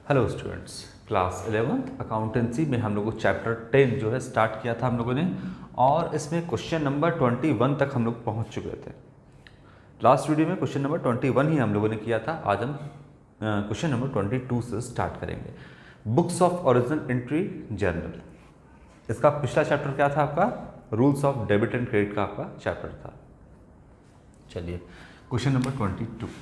Hello students, class 11th accountancy में हम लोगों को चैप्टर 10 जो है स्टार्ट किया था हम लोगों ने, और इसमें क्वेश्चन नंबर 21 तक हम लोग पहुंच चुके थे। लास्ट वीडियो में क्वेश्चन नंबर 21 ही हम लोगों ने किया था। आज हम क्वेश्चन नंबर 22 से स्टार्ट करेंगे। Books of original entry journal. इसका पिछला चैप्टर क्या था आपका? Rules of debit and credit का आपका चैप्टर था। चलिए question number 22।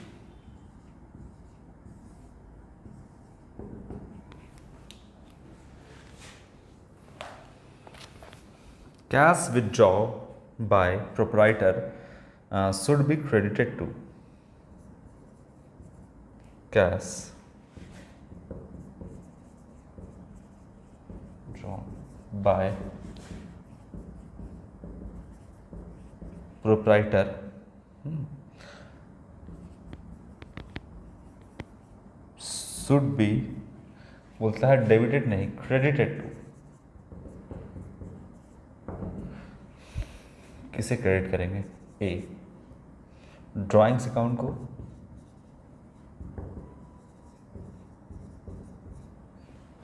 Cash withdraw by proprietor should be credited to cash drawn by proprietor should be, बोलता है डेबिटेड नहीं, क्रेडिटेड टू। किसे क्रेडिट करेंगे? ए, ड्राइंग्स अकाउंट को,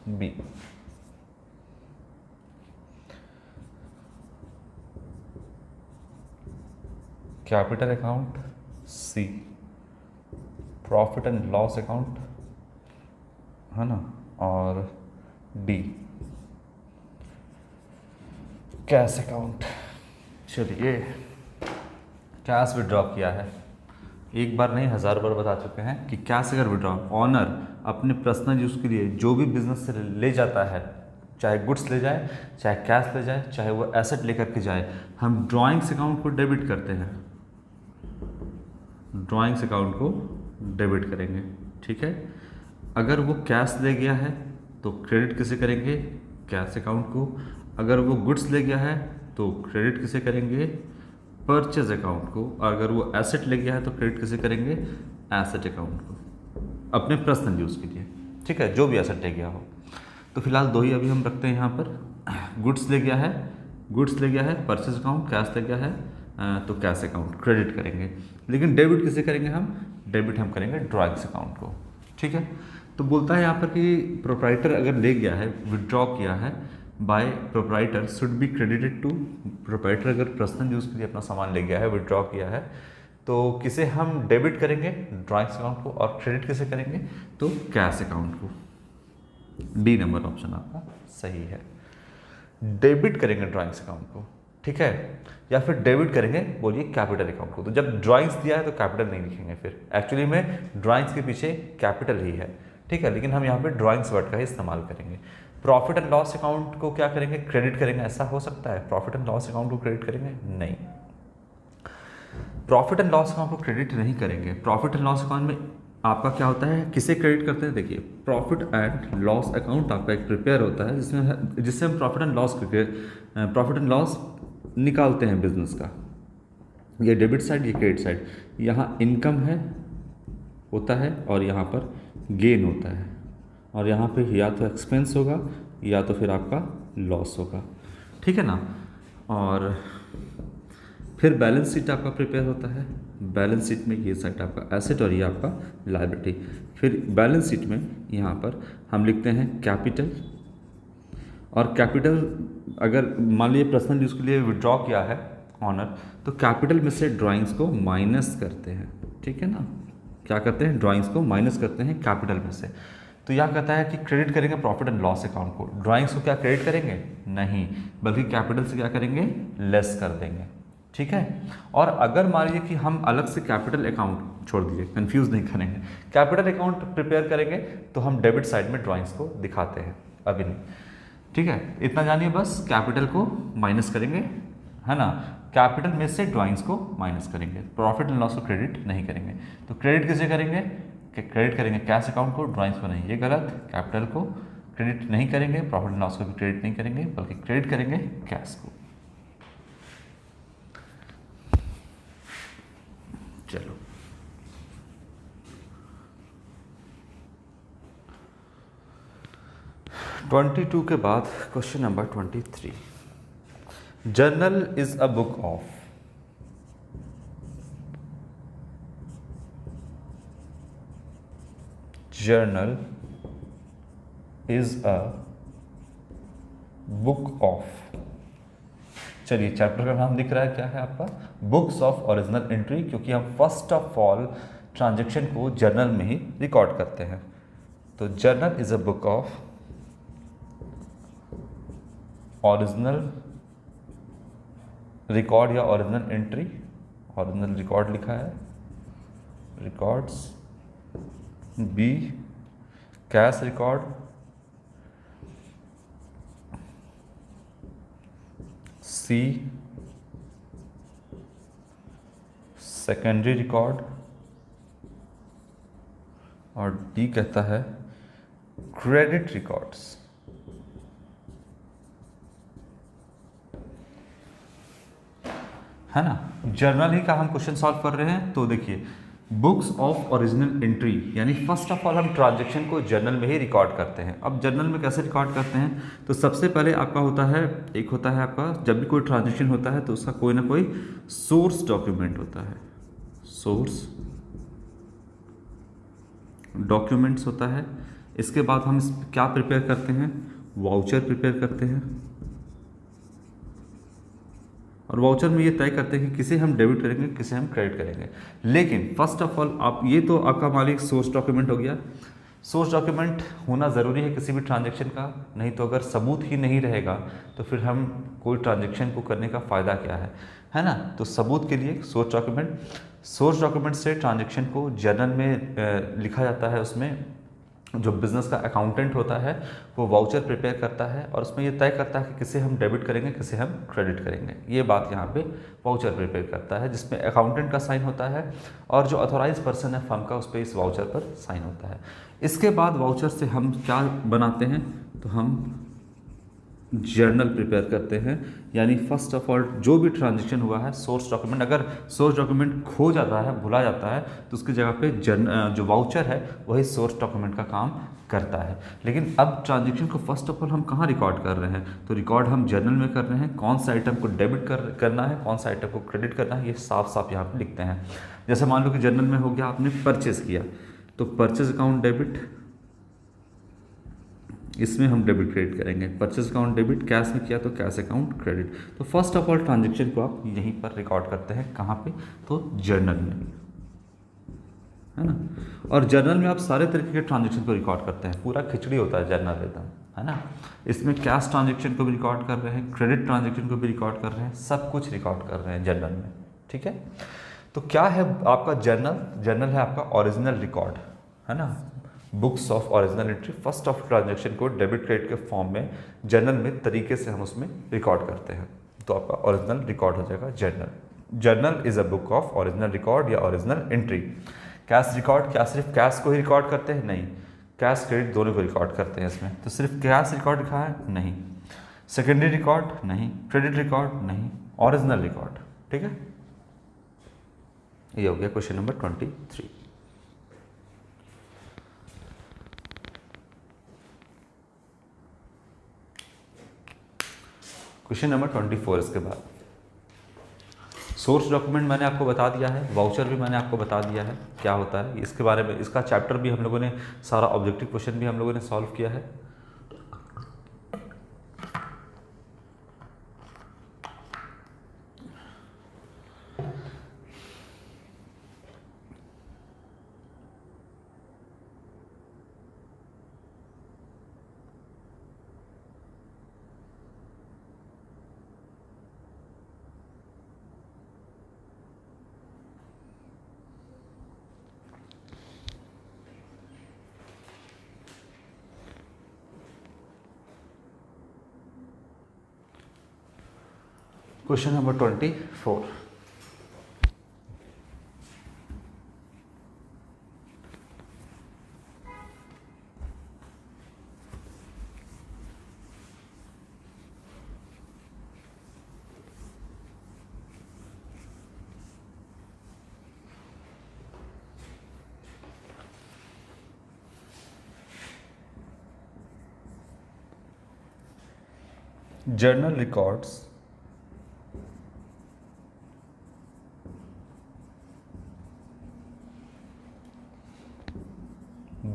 B, capital account, C, profit and loss account, है ना, और D, cash account. चलिए, कैश विड्रॉ किया है, एक बार नहीं 1000 बार बता चुके हैं कि कैश अगर विड्रॉ ऑनर अपने पर्सनल यूज़ के लिए जो भी बिजनेस से ले जाता है, चाहे गुड्स ले जाए, चाहे कैश ले जाए, चाहे वो एसेट लेकर के जाए, हम ड्राइंग्स अकाउंट को डेबिट करते हैं। ड्राइंग्स अकाउंट को डेबिट करेंगे, ठीक है। अगर वो कैश ले गया है तो क्रेडिट किसे करेंगे? कैश अकाउंट को। अगर वो गुड्स ले गया है तो क्रेडिट किसे करेंगे? परचेज अकाउंट को। और अगर वो एसेट ले गया है तो क्रेडिट किसे करेंगे? एसेट अकाउंट को, अपने पर्सनल यूज़ के लिए, ठीक है, जो भी एसेट ले गया हो। तो फिलहाल दो ही अभी हम रखते हैं यहाँ पर। गुड्स ले गया है परचेज अकाउंट, कैश ले गया है तो कैश अकाउंट क्रेडिट करेंगे। लेकिन डेबिट किसे करेंगे हम? डेबिट हम करेंगे ड्राइंग्स अकाउंट को, ठीक है। तो बोलता है यहाँ पर कि प्रोप्राइटर अगर ले गया है, विड्रॉ किया है by proprietor should be credited to. Proprietor अगर पर्सनल यूज़ के लिए अपना सामान ले गया है, विड्रॉ किया है, तो किसे हम डेबिट करेंगे? ड्राइंग्स अकाउंट को। और क्रेडिट किसे करेंगे? तो कैश अकाउंट को। डी नंबर ऑप्शन आपका सही है। डेबिट करेंगे ड्राइंग्स अकाउंट को, ठीक है, या फिर डेबिट करेंगे, बोलिए, कैपिटल अकाउंट को। तो जब ड्राइंग्स दिया है तो कैपिटल नहीं लिखेंगे, फिर एक्चुअली में ड्राइंग्स के पीछे कैपिटल ही है, ठीक है, लेकिन हम यहाँ पे ड्राइंग्स वर्ड का ही इस्तेमाल करेंगे। प्रॉफिट एंड लॉस अकाउंट को क्या करेंगे? क्रेडिट करेंगे। ऐसा हो सकता है प्रॉफिट एंड लॉस अकाउंट को क्रेडिट करेंगे? नहीं, प्रॉफिट एंड लॉस अकाउंट को क्रेडिट नहीं करेंगे। प्रॉफिट एंड लॉस अकाउंट में आपका क्या होता है, किसे क्रेडिट करते हैं? देखिए, प्रॉफिट एंड लॉस अकाउंट आपका एक प्रिपेयर होता है जिससे हम प्रॉफिट एंड लॉस निकालते हैं बिजनेस का। ये डेबिट साइड, ये क्रेडिट साइड। यहाँ इनकम होता है और यहाँ पर गेन होता है, और यहाँ पे या तो एक्सपेंस होगा या तो फिर आपका लॉस होगा, ठीक है ना। और फिर बैलेंस शीट आपका प्रिपेयर होता है। बैलेंस शीट में ये साइड आपका एसेट और ये आपका लायबिलिटी। फिर बैलेंस शीट में यहाँ पर हम लिखते हैं कैपिटल, और कैपिटल अगर मान लीजिए पर्सनल यूज़ के लिए विड्रॉ किया है ऑनर, तो कैपिटल में से ड्राइंग्स को माइनस करते हैं, ठीक है ना। क्या करते हैं? ड्राइंग्स को माइनस करते हैं कैपिटल में से। तो यह कहता है कि क्रेडिट करेंगे प्रॉफिट एंड लॉस अकाउंट को। ड्राइंग्स को क्या क्रेडिट करेंगे? नहीं, बल्कि कैपिटल से क्या करेंगे? लेस कर देंगे, ठीक है। और अगर मान लीजिए कि हम अलग से कैपिटल अकाउंट, छोड़ दीजिए, कंफ्यूज नहीं करेंगे, कैपिटल अकाउंट प्रिपेयर करेंगे तो हम डेबिट साइड में ड्राइंग्स को दिखाते हैं, अभी नहीं, ठीक है। इतना जानिए बस, कैपिटल को माइनस करेंगे, है ना, कैपिटल में से ड्राइंग्स को माइनस करेंगे, प्रॉफिट एंड लॉस को क्रेडिट नहीं करेंगे। तो क्रेडिट किसे करेंगे? क्रेडिट करेंगे कैश अकाउंट को, ड्राइंग्स को नहीं, ये गलत। कैपिटल को क्रेडिट नहीं करेंगे, प्रॉफिट एंड लॉस को भी क्रेडिट नहीं करेंगे, बल्कि क्रेडिट करेंगे कैश को। चलो, ट्वेंटी टू के बाद question number 23। Journal is a book of. Journal is a book of, चलिए चैप्टर का नाम दिख रहा है क्या है आपका, बुक्स ऑफ ओरिजिनल एंट्री, क्योंकि हम फर्स्ट ऑफ ऑल ट्रांजेक्शन को जर्नल में ही रिकॉर्ड करते हैं। तो journal is a book of original record या ओरिजिनल एंट्री, ओरिजिनल रिकॉर्ड लिखा है, records, be cash record, C secondary record, और डी कहता है क्रेडिट रिकॉर्ड्स। है ना, जर्नल ही का हम क्वेश्चन सॉल्व कर रहे हैं। तो देखिए बुक्स ऑफ ओरिजिनल एंट्री, यानी फर्स्ट ऑफ ऑल हम ट्रांजैक्शन को जर्नल में ही रिकॉर्ड करते हैं। अब जर्नल में कैसे रिकॉर्ड करते हैं, तो सबसे पहले आपका होता है, एक होता है आपका जब भी कोई ट्रांजैक्शन होता है तो उसका कोई ना कोई सोर्स डॉक्यूमेंट होता है, सोर्स डॉक्यूमेंट्स होता है। इसके बाद हम क्या प्रिपेयर करते हैं, वाउचर प्रिपेयर करते हैं, और वाउचर में ये तय करते हैं कि किसे हम डेबिट करेंगे किसे हम क्रेडिट करेंगे। लेकिन फर्स्ट ऑफ ऑल आप ये तो आपका मालिक सोर्स डॉक्यूमेंट हो गया, सोर्स डॉक्यूमेंट होना ज़रूरी है किसी भी ट्रांजैक्शन का, नहीं तो अगर सबूत ही नहीं रहेगा तो फिर हम कोई ट्रांजैक्शन को करने का फ़ायदा क्या है ना। तो सबूत के लिए सोर्स डॉक्यूमेंट, सोर्स डॉक्यूमेंट से ट्रांजैक्शन को जर्नल में लिखा जाता है। उसमें जो बिज़नेस का अकाउंटेंट होता है वो वाउचर प्रिपेयर करता है और उसमें ये तय करता है कि किसे हम डेबिट करेंगे किसे हम क्रेडिट करेंगे। ये बात यहाँ पे वाउचर प्रिपेयर करता है, जिसमें अकाउंटेंट का साइन होता है और जो ऑथोराइज पर्सन है फर्म का उस पर इस वाउचर पर साइन होता है। इसके बाद वाउचर से हम क्या बनाते हैं, तो हम जर्नल प्रिपेयर करते हैं। यानी फर्स्ट ऑफ ऑल जो भी ट्रांजेक्शन हुआ है सोर्स डॉक्यूमेंट, अगर सोर्स डॉक्यूमेंट खो जाता है भुला जाता है तो उसकी जगह पे जो वाउचर है वही सोर्स डॉक्यूमेंट का काम करता है। लेकिन अब ट्रांजेक्शन को फर्स्ट ऑफ ऑल हम कहाँ रिकॉर्ड कर रहे हैं, तो रिकॉर्ड हम जर्नल में कर रहे हैं। कौन सा आइटम को डेबिट करना है कौन सा आइटम को क्रेडिट करना है ये साफ साफ यहाँ पर लिखते हैं। जैसे मान लो कि जर्नल में हो गया आपने परचेज किया तो परचेज अकाउंट डेबिट, इसमें हम डेबिट क्रेडिट करेंगे। परचेज अकाउंट डेबिट, कैश में किया तो कैश अकाउंट क्रेडिट। तो फर्स्ट ऑफ ऑल ट्रांजैक्शन को आप यहीं पर रिकॉर्ड करते हैं, कहाँ पे, तो जर्नल में, है ना। और जर्नल में आप सारे तरीके के ट्रांजैक्शन को रिकॉर्ड करते हैं, पूरा खिचड़ी होता है जर्नल एकदम, है ना। इसमें कैश ट्रांजैक्शन को भी रिकॉर्ड कर रहे हैं, क्रेडिट ट्रांजैक्शन को भी रिकॉर्ड कर रहे हैं, सब कुछ रिकॉर्ड कर रहे हैं जर्नल में, ठीक है। तो क्या है आपका जर्नल, जर्नल है आपका ओरिजिनल रिकॉर्ड, है ना, books of original entry. First of transaction को डेबिट क्रेडिट के फॉर्म में जर्नल में तरीके से हम उसमें रिकॉर्ड करते हैं, तो आपका ओरिजिनल रिकॉर्ड हो जाएगा journal. Journal is a book of original record या ओरिजिनल एंट्री। कैश रिकॉर्ड, क्या सिर्फ कैश को ही रिकॉर्ड करते हैं, नहीं, कैश क्रेडिट दोनों को रिकॉर्ड करते हैं इसमें। तो सिर्फ कैश रिकॉर्ड लिखा है, नहीं, सेकेंडरी रिकॉर्ड नहीं, क्रेडिट रिकॉर्ड नहीं, ओरिजिनल रिकॉर्ड, ठीक है। ये हो गया क्वेश्चन नंबर 23। क्वेश्चन नंबर 24 इसके बाद सोर्स डॉक्यूमेंट मैंने आपको बता दिया है, वाउचर भी मैंने आपको बता दिया है क्या होता है इसके बारे में। इसका चैप्टर भी हम लोगों ने, सारा ऑब्जेक्टिव क्वेश्चन भी हम लोगों ने सॉल्व किया है। Question number 24, journal records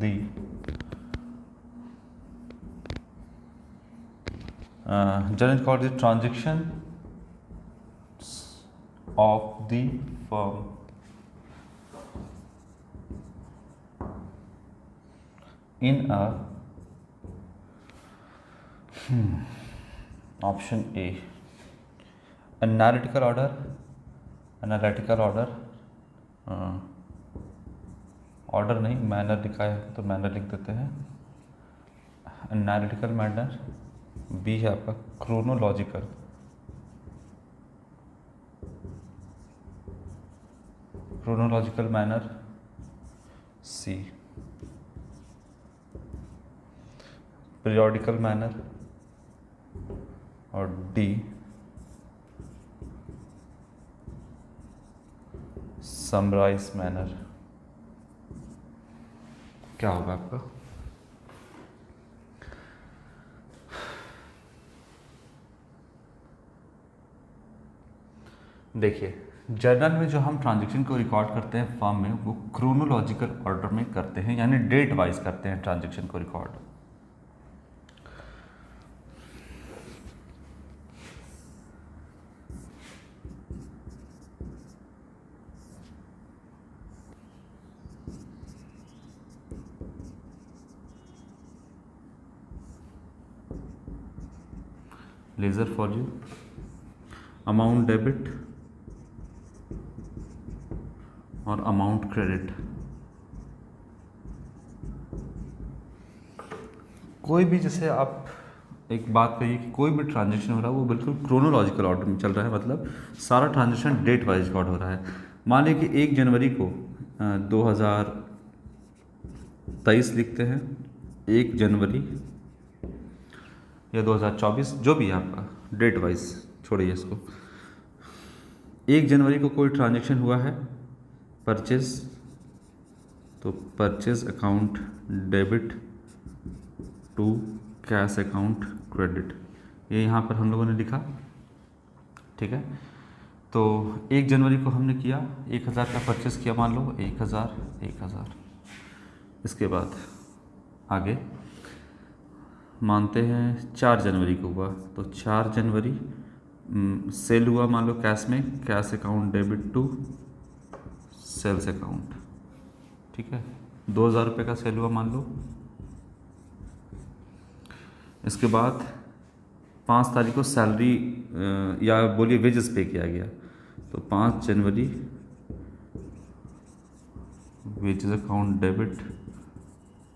the general called the transaction of the firm in a option A analytical order order नहीं मैनर लिखा है तो मैनर लिख देते हैं एनालिटिकल मैनर। बी है आपका क्रोनोलॉजिकल मैनर। सी पीरियोडिकल मैनर। और डी समराइज मैनर। क्या होगा आपका? देखिए जर्नल में जो हम ट्रांजैक्शन को रिकॉर्ड करते हैं फर्म में, वो क्रोनोलॉजिकल ऑर्डर में करते हैं, यानी डेट वाइज करते हैं ट्रांजैक्शन को record. Ledger for you amount debit और अमाउंट क्रेडिट। कोई भी, जैसे आप एक बात करिए कि कोई भी ट्रांजैक्शन हो रहा है वो बिल्कुल क्रोनोलॉजिकल ऑर्डर में चल रहा है, मतलब सारा ट्रांजैक्शन डेट वाइज रिकॉर्ड हो रहा है। मान लीजिए कि 1 जनवरी को 2023 लिखते हैं, 1 जनवरी या 2024, जो भी है आपका डेट वाइज, छोड़िए इसको। 1 जनवरी को कोई ट्रांजैक्शन हुआ है परचेज, तो purchase account debit to cash account credit, ये यहाँ पर हम लोगों ने लिखा, ठीक है। तो 1 जनवरी को हमने किया, 1000 का परचेज किया, मान लो 1000। इसके बाद आगे मानते हैं 4 जनवरी को हुआ, तो 4 जनवरी सेल हुआ, मान लो कैश में, cash account debit to sales account, ठीक है। 2000 रुपये का सेल हुआ मान लो। इसके बाद 5 तारीख को सैलरी या बोलिए वेजेस पे किया गया, तो 5 जनवरी wages account debit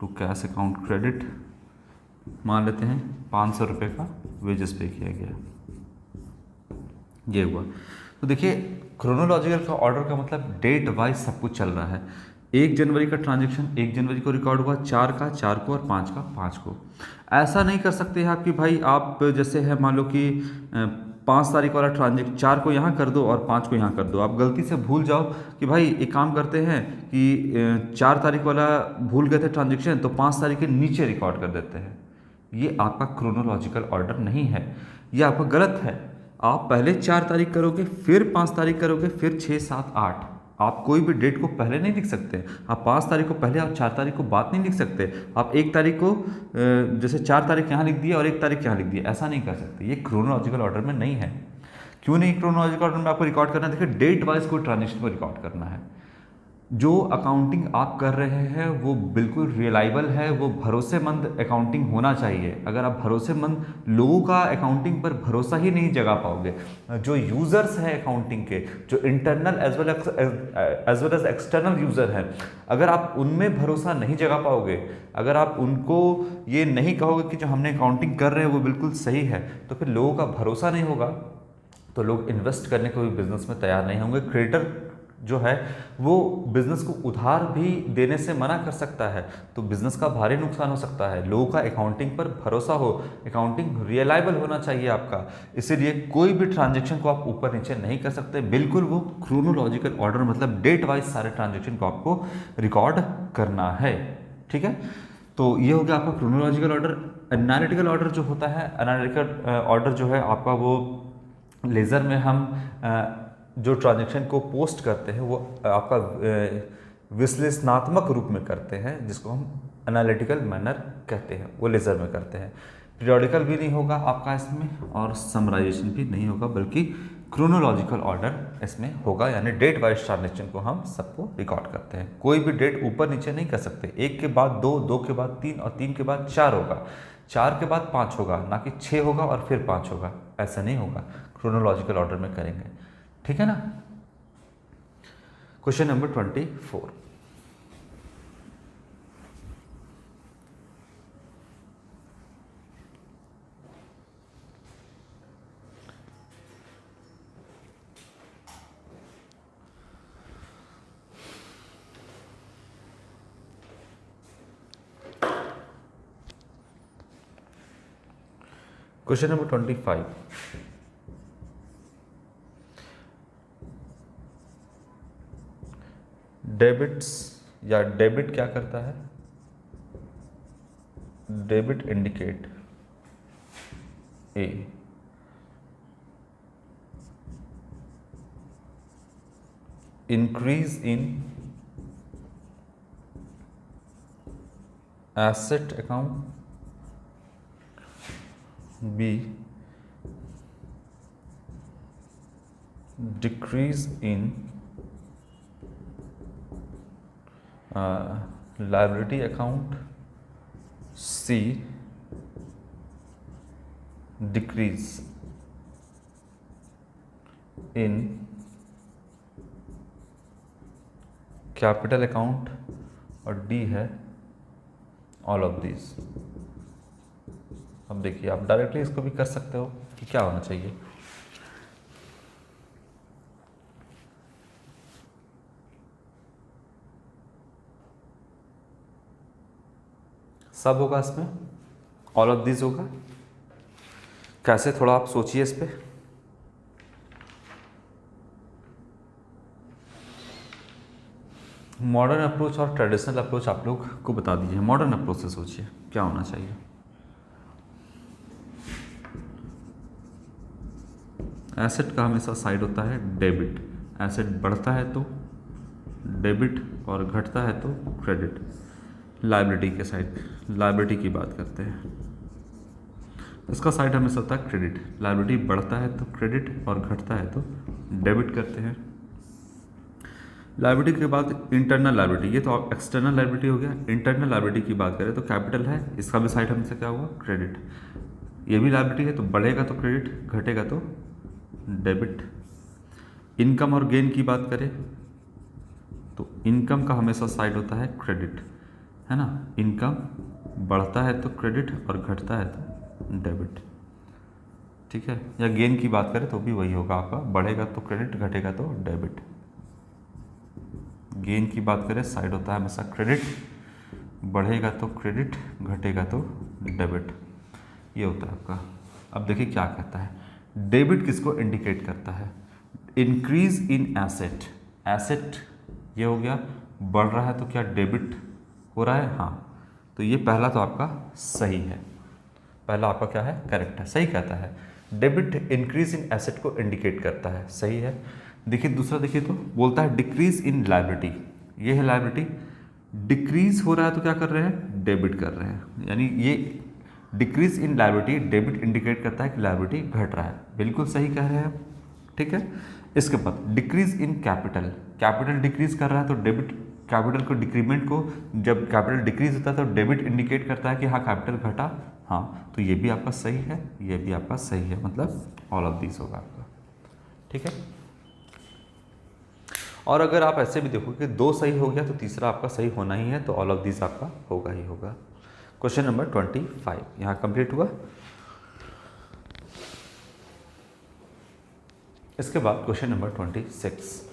to cash account credit, मान लेते हैं 500 रुपये का वेजेस पे किया गया, ये हुआ। तो देखिए क्रोनोलॉजिकल का ऑर्डर का मतलब डेट वाइज सब कुछ चल रहा है। 1 जनवरी का ट्रांजैक्शन 1 जनवरी को रिकॉर्ड हुआ, 4 का 4 को और 5 का 5 को। ऐसा नहीं कर सकते हैं आप कि भाई आप जैसे है मान लो कि 5 तारीख वाला ट्रांजैक्शन 4 को यहाँ कर दो और 5 को यहाँ कर दो। आप गलती से भूल जाओ कि भाई एक काम करते हैं कि 4 तारीख वाला भूल गए थे ट्रांजैक्शन, तो 5 तारीख के नीचे रिकॉर्ड कर देते हैं। ये आपका क्रोनोलॉजिकल ऑर्डर नहीं है, ये आपका गलत है। आप पहले 4 तारीख करोगे, फिर 5 तारीख करोगे, फिर 6, 7, 8। आप कोई भी डेट को पहले नहीं लिख सकते। आप 5 तारीख को पहले और 4 तारीख को बाद नहीं लिख सकते। आप 1 तारीख को जैसे 4 तारीख यहाँ लिख दिया और 1 तारीख यहाँ लिख दिया, ऐसा नहीं कर सकते। ये क्रोनोलॉजिकल ऑर्डर में नहीं है। क्यों नहीं क्रोनोलॉजिकल ऑर्डर में आपको रिकॉर्ड करना है? देखिए डेट वाइज कोई ट्रांजेक्शन को रिकॉर्ड करना है। जो अकाउंटिंग आप कर रहे हैं वो बिल्कुल रियलाइबल है, वो भरोसेमंद अकाउंटिंग होना चाहिए। अगर आप भरोसेमंद, लोगों का अकाउंटिंग पर भरोसा ही नहीं जगा पाओगे, जो यूज़र्स हैं अकाउंटिंग के, जो internal as well as external user हैं, अगर आप उनमें भरोसा नहीं जगा पाओगे, अगर आप उनको ये नहीं कहोगे कि जो हमने अकाउंटिंग कर रहे हैं वो बिल्कुल सही है, तो फिर लोगों का भरोसा नहीं होगा, तो लोग इन्वेस्ट करने को भी बिजनेस में तैयार नहीं होंगे। क्रेडिटर जो है वो बिजनेस को उधार भी देने से मना कर सकता है, तो बिजनेस का भारी नुकसान हो सकता है। लोगों का अकाउंटिंग पर भरोसा हो, अकाउंटिंग रियलाइबल होना चाहिए आपका। इसीलिए कोई भी ट्रांजैक्शन को आप ऊपर नीचे नहीं कर सकते, बिल्कुल वो क्रोनोलॉजिकल ऑर्डर मतलब डेट वाइज सारे ट्रांजैक्शन को आपको रिकॉर्ड करना है, ठीक है। तो ये हो गया आपका क्रोनोलॉजिकल ऑर्डर। एनालिटिकल ऑर्डर जो होता है, एनालिटिकल ऑर्डर जो है आपका वो लेज़र में हम जो ट्रांजैक्शन को पोस्ट करते हैं वो आपका विश्लेषणात्मक रूप में करते हैं, जिसको हम एनालिटिकल मैनर कहते हैं, वो लेज़र में करते हैं। पीरियोडिकल भी नहीं होगा आपका इसमें और समराइजेशन भी नहीं होगा, बल्कि क्रोनोलॉजिकल ऑर्डर इसमें होगा, यानी डेट वाइज ट्रांजेक्शन को हम सबको रिकॉर्ड करते हैं। कोई भी डेट ऊपर नीचे नहीं कर सकते, एक के बाद दो, दो के बाद तीन और तीन के बाद चार होगा, चार के बाद पाँच होगा, ना कि छः होगा और फिर पाँच होगा, ऐसा नहीं होगा, क्रोनोलॉजिकल ऑर्डर में करेंगे। ठीक है ना। Question number 24। Question number 25। Debits या डेबिट क्या करता है? Debit indicate a increase in asset account, be decrease in liability account, C decrease in capital account, और D है all of these। अब देखिए आप डायरेक्टली इसको भी कर सकते हो कि क्या होना चाहिए। सब होगा इसमें, ऑल ऑफ दिस होगा। कैसे, थोड़ा आप सोचिए इस पर। मॉडर्न अप्रोच और ट्रेडिशनल अप्रोच आप लोग को बता दीजिए। मॉडर्न अप्रोच से सोचिए क्या होना चाहिए। एसेट का हमेशा साइड होता है डेबिट, एसेट बढ़ता है तो डेबिट और घटता है तो क्रेडिट। लाइबिलिटी के साइड, लाइबिलिटी की बात करते हैं, इसका साइड हमेशा होता है क्रेडिट। लाइबिलिटी बढ़ता है तो क्रेडिट और घटता है तो डेबिट करते हैं। लाइबिलिटी के बाद इंटरनल लाइबिलिटी, ये तो एक्सटर्नल लाइबिलिटी हो गया। इंटरनल लाइबिलिटी की बात करें तो कैपिटल है, इसका भी साइड हमेशा क्या हुआ? क्रेडिट। ये भी लाइबिलिटी है तो बढ़ेगा तो क्रेडिट, घटेगा तो डेबिट। इनकम और गेन की बात करें तो इनकम का हमेशा साइड होता है क्रेडिट, है ना। इनकम बढ़ता है तो क्रेडिट और घटता है तो डेबिट। ठीक है। या गेन की बात करें तो भी वही होगा आपका, बढ़ेगा तो क्रेडिट, घटेगा तो डेबिट। गेन की बात करें साइड होता है हमेशा क्रेडिट, बढ़ेगा तो क्रेडिट, घटेगा तो डेबिट। ये होता है आपका। अब देखिए क्या कहता है, डेबिट किसको इंडिकेट करता है? Increase in asset. एसेट ये हो गया, बढ़ रहा है तो क्या डेबिट हो रहा है? हाँ, तो ये पहला तो आपका सही है, पहला आपका क्या है? करेक्ट है, सही कहता है। डेबिट इंक्रीज इन एसेट को इंडिकेट करता है, सही है। देखिए दूसरा, देखिए तो बोलता है डिक्रीज इन लायबिलिटी। ये है लायबिलिटी, डिक्रीज हो रहा है तो क्या कर रहे हैं? डेबिट कर रहे हैं। यानी ये decrease in liability, debit indicate करता है कि लायबिलिटी घट रहा है। बिल्कुल सही कह रहे हैं, ठीक है। इसके बाद decrease in capital, capital decrease कर रहा है तो डेबिट, कैपिटल को डिक्रीमेंट को, जब कैपिटल डिक्रीज होता है तो डेबिट इंडिकेट करता है कि हाँ कैपिटल घटा। हाँ, तो ये भी आपका सही है, ये भी आपका सही है, मतलब ऑल ऑफ दिस होगा आपका, ठीक है। और अगर आप ऐसे भी देखो कि दो सही हो गया तो तीसरा आपका सही होना ही है, तो ऑल ऑफ दिस आपका होगा ही होगा। क्वेश्चन नंबर 25 यहाँ कंप्लीट हुआ। इसके बाद question number 26।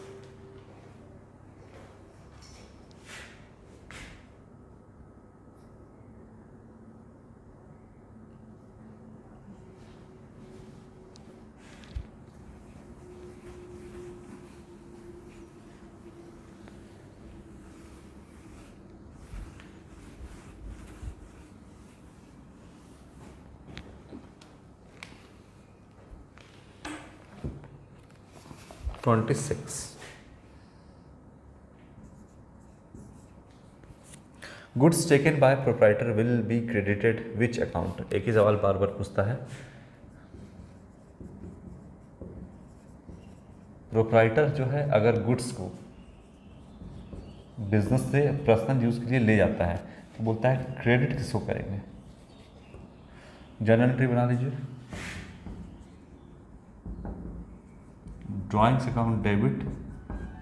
Goods taken by proprietor will be credited which account, एक ही सवाल बार बार पूछता है। प्रोप्राइटर जो है अगर गुड्स को बिजनेस से पर्सनल यूज के लिए ले जाता है तो बोलता है क्रेडिट किसको करेंगे। जर्नल एंट्री बना लीजिए, ड्राइंग्स अकाउंट डेबिट,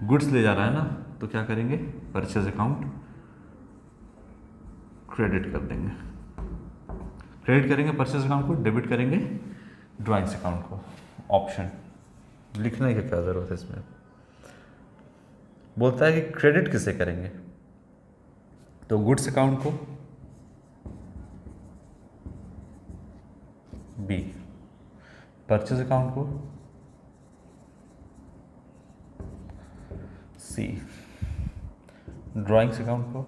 गुड्स ले जा रहा है ना तो क्या करेंगे, परचेज अकाउंट क्रेडिट कर देंगे, क्रेडिट करेंगे परचेज अकाउंट को, डेबिट करेंगे ड्राइंग्स अकाउंट को। ऑप्शन लिखने की क्या जरूरत है इसमें। बोलता है कि क्रेडिट किसे करेंगे, तो गुड्स अकाउंट को बी, परचेज अकाउंट को सी, ड्राइंग्स अकाउंट को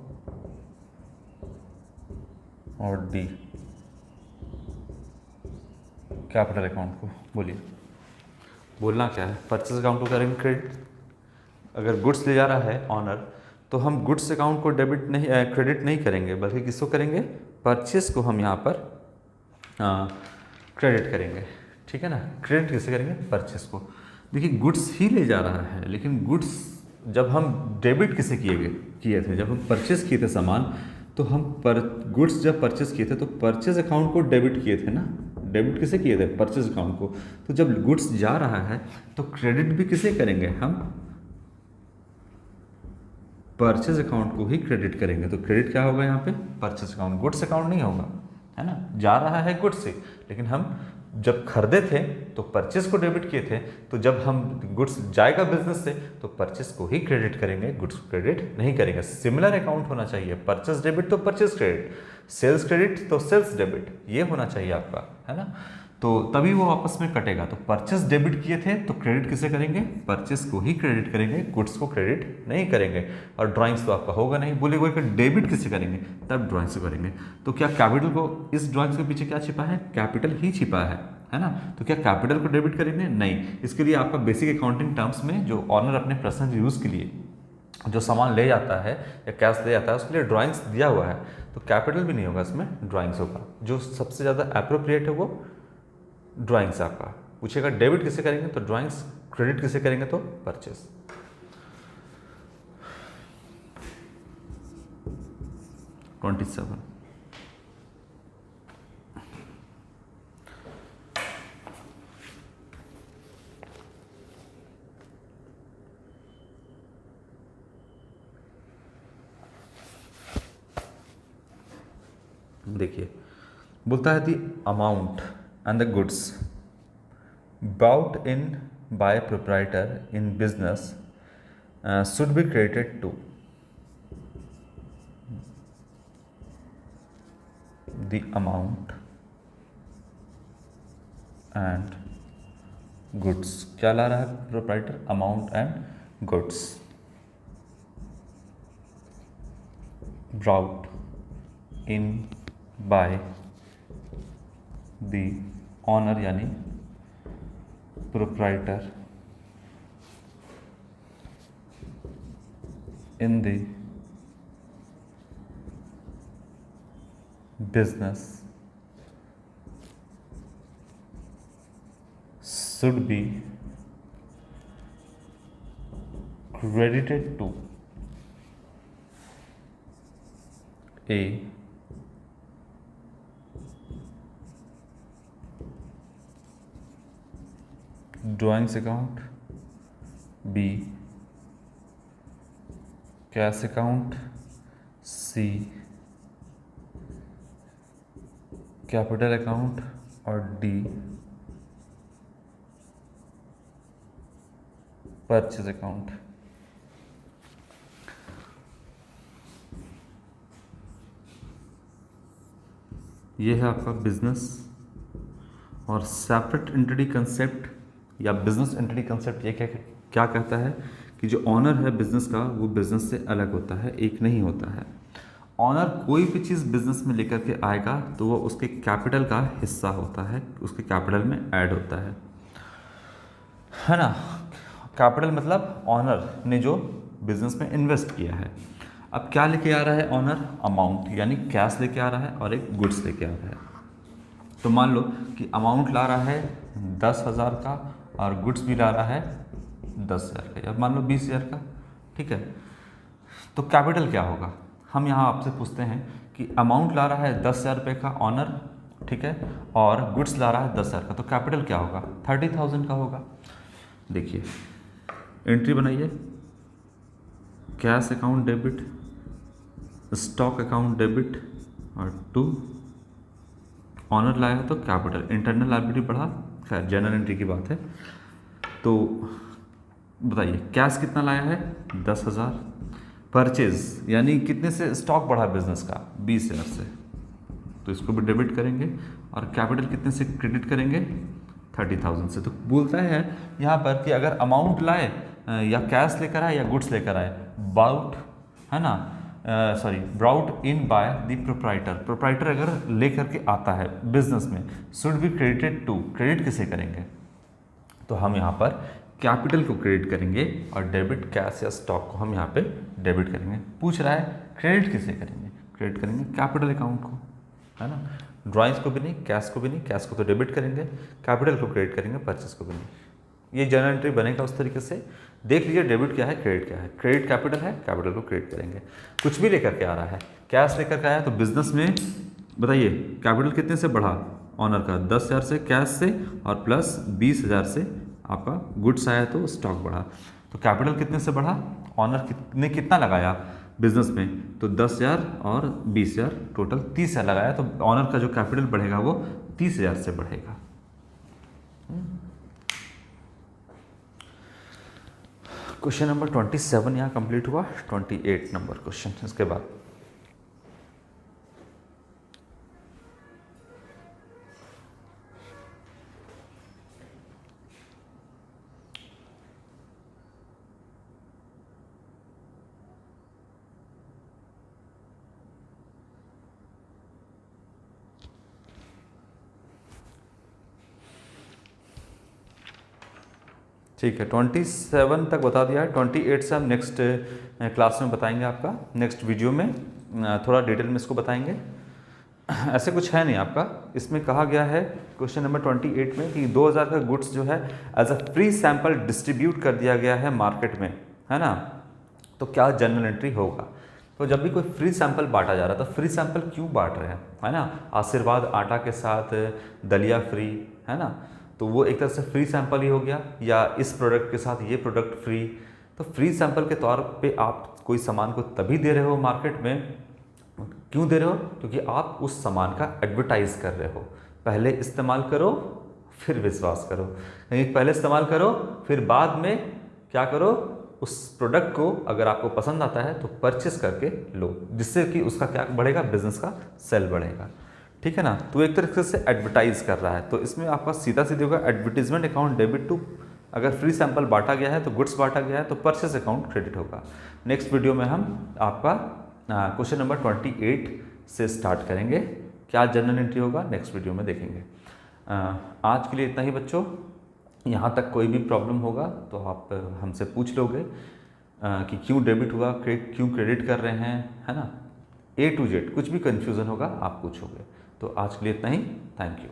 और डी कैपिटल अकाउंट को। बोलिए बोलना क्या है। परचेज अकाउंट को करेंगे क्रेडिट, अगर गुड्स ले जा रहा है ऑनर तो हम गुड्स अकाउंट को डेबिट नहीं क्रेडिट नहीं करेंगे बल्कि किसको करेंगे, परचेज को हम यहाँ पर क्रेडिट करेंगे, ठीक है ना। क्रेडिट किसे करेंगे, परचेज को। देखिए गुड्स ही ले जा रहा है लेकिन गुड्स जब हम डेबिट किसे किए थे, जब हम परचेज किए थे सामान तो हम गुड्स जब परचेज किए थे तो परचेज अकाउंट को डेबिट किए थे ना, डेबिट किसे किए थे, परचेज अकाउंट को। तो जब गुड्स जा रहा है तो क्रेडिट भी किसे करेंगे, हम परचेज अकाउंट को ही क्रेडिट करेंगे। तो क्रेडिट क्या होगा यहाँ पे, परचेज अकाउंट, गुड्स अकाउंट नहीं होगा, है ना। जा रहा है गुड्स से लेकिन हम जब खरीदे थे तो परचेज को डेबिट किए थे, तो जब हम गुड्स जाएगा बिजनेस से तो परचेज को ही क्रेडिट करेंगे, गुड्स को क्रेडिट नहीं करेंगे। सिमिलर अकाउंट होना चाहिए, परचेज डेबिट तो परचेज क्रेडिट, सेल्स क्रेडिट तो सेल्स डेबिट, ये होना चाहिए आपका, है ना। तो तभी वो आपस में कटेगा। तो परचेज डेबिट किए थे तो क्रेडिट किसे करेंगे, परचेज को ही क्रेडिट करेंगे, गुड्स को क्रेडिट नहीं करेंगे। और ड्राइंग्स तो आपका होगा नहीं, बोलेगा कि डेबिट किसे करेंगे, तब ड्राइंग्स को करेंगे। तो क्या कैपिटल को, इस ड्राइंग्स के पीछे क्या छिपा है, कैपिटल ही छिपा है ना। तो क्या कैपिटल को डेबिट करेंगे, नहीं। इसके लिए आपका बेसिक अकाउंटिंग टर्म्स में जो ऑनर अपने पर्सनल यूज़ के लिए जो सामान ले जाता है या कैश ले जाता है उसके लिए ड्राइंग्स दिया हुआ है, तो कैपिटल भी नहीं होगा इसमें, ड्राइंग्स होगा। जो सबसे ज़्यादा एप्रोप्रिएट है वो ड्राइंग्स आपका। पूछेगा डेबिट किसे करेंगे तो ड्राइंग्स, क्रेडिट किसे करेंगे तो परचेज। $27 देखिए बोलता है the amount and the goods bought in by proprietor in business should be credited to the amount and goods। क्या ला रहा है proprietor, amount and goods. brought in by the owner यानी proprietor in the business should be credited to a drawings account, B cash account, C capital account और D purchase account. ये है आपका business. और सेपरेट एंटिटी कंसेप्ट या business entity concept ये क्या कहता है कि जो ऑनर है बिजनेस का वो बिजनेस से अलग होता है, एक नहीं होता है। ऑनर कोई भी चीज़ बिजनेस में लेकर के आएगा तो वो उसके कैपिटल का हिस्सा होता है, उसके कैपिटल में ऐड होता है ना। कैपिटल मतलब ऑनर ने जो बिजनेस में इन्वेस्ट किया है। अब क्या लेके आ रहा है ऑनर? अमाउंट, यानी कैश लेके आ रहा है और एक गुड्स लेके आ रहा है। तो मान लो कि अमाउंट ला रहा है 10,000 का और गुड्स भी ला रहा है 10,000 का, या मान लो 20,000 का, ठीक है। तो कैपिटल क्या होगा? हम यहाँ आपसे पूछते हैं कि अमाउंट ला रहा है 10,000 रुपये का ऑनर, ठीक है, और गुड्स ला रहा है 10,000 का, तो कैपिटल क्या होगा? 30,000 का होगा। देखिए एंट्री बनाइए, cash account debit, stock account debit, और टू ऑनर लाया तो कैपिटल, इंटरनल लायबिलिटी बढ़ा, खैर जनरल एंट्री की बात है। तो बताइए कैश कितना लाया है? 10,000। परचेज यानी कितने से स्टॉक बढ़ा बिजनेस का? 20,000 से, तो इसको भी डेबिट करेंगे। और कैपिटल कितने से क्रेडिट करेंगे? 30,000 से। तो बोलता है यहाँ पर कि अगर अमाउंट लाए या कैश लेकर आए या गुड्स लेकर आए, बाउट है ना, sorry brought in by the proprietor, proprietor अगर लेकर के आता है बिजनेस में, should be credited to, credit किसे करेंगे? तो हम यहाँ पर कैपिटल को क्रेडिट करेंगे और डेबिट कैश या स्टॉक को हम यहाँ पे डेबिट करेंगे। पूछ रहा है क्रेडिट किसे करेंगे? क्रेडिट करेंगे कैपिटल अकाउंट को, है ना। ड्राइंग्स को भी नहीं, कैश को भी नहीं, कैश को तो डेबिट करेंगे, कैपिटल को क्रेडिट करेंगे, परचेस को भी नहीं। ये जनरल एंट्री बनेगा उस तरीके से। देख लीजिए डेबिट क्या है, क्रेडिट क्या है। क्रेडिट कैपिटल है, कैपिटल को क्रेडिट करेंगे। कुछ भी लेकर के आ रहा है, कैश लेकर के आया तो बिजनेस में बताइए कैपिटल कितने से बढ़ा ऑनर का? 10,000 से कैश से, और प्लस 20,000 से आपका गुड्स आया तो स्टॉक बढ़ा। तो कैपिटल कितने से बढ़ा? ऑनर ने कितना लगाया बिजनेस में? तो 10,000 और 20,000, टोटल 30,000 लगाया, तो ऑनर का जो कैपिटल बढ़ेगा वो 30,000 से बढ़ेगा। क्वेश्चन नंबर 27 यहाँ कंप्लीट हुआ। 28 नंबर क्वेश्चन इसके बाद। ठीक है, 27 तक बता दिया है। 28 से हम नेक्स्ट क्लास में बताएंगे, आपका नेक्स्ट वीडियो में थोड़ा डिटेल में इसको बताएंगे। ऐसे कुछ है नहीं आपका, इसमें कहा गया है क्वेश्चन नंबर 28 में कि 2,000 का गुड्स जो है as a free sample distribute कर दिया गया है मार्केट में, है ना। तो क्या जनरल एंट्री होगा? तो जब भी कोई फ्री सैंपल बांटा जा रहा है तो फ्री सैंपल क्यों बांट रहे हैं, है ना। आशीर्वाद आटा के साथ दलिया फ्री, है ना, तो वो एक तरह से फ्री सैंपल ही हो गया, या इस प्रोडक्ट के साथ ये प्रोडक्ट फ्री। तो फ्री सैंपल के तौर पे आप कोई सामान को तभी दे रहे हो मार्केट में, क्यों दे रहे हो? क्योंकि आप उस सामान का एडवर्टाइज कर रहे हो। पहले इस्तेमाल करो फिर विश्वास करो, यानी पहले इस्तेमाल करो फिर बाद में क्या करो, उस प्रोडक्ट को अगर आपको पसंद आता है तो परचेस करके लो, जिससे कि उसका क्या बढ़ेगा, बिजनेस का सेल बढ़ेगा, ठीक है ना। तो एक तरीके से एडवर्टाइज कर रहा है। तो इसमें आपका सीधा सीधे होगा एडवर्टीजमेंट अकाउंट डेबिट टू, अगर फ्री सैंपल बांटा गया है तो गुड्स बांटा गया है तो परचेस अकाउंट क्रेडिट होगा। नेक्स्ट वीडियो में हम आपका क्वेश्चन नंबर 28 से स्टार्ट करेंगे। क्या जनरल एंट्री होगा नेक्स्ट वीडियो में देखेंगे। आज के लिए इतना ही बच्चों। यहाँ तक कोई भी प्रॉब्लम होगा तो आप हमसे पूछ लोगे कि क्यों डेबिट हुआ, क्यों क्रेडिट कर रहे हैं, है ना। A to Z कुछ भी कन्फ्यूज़न होगा आप पूछोगे। तो आज के लिए इतना ही, थैंक यू।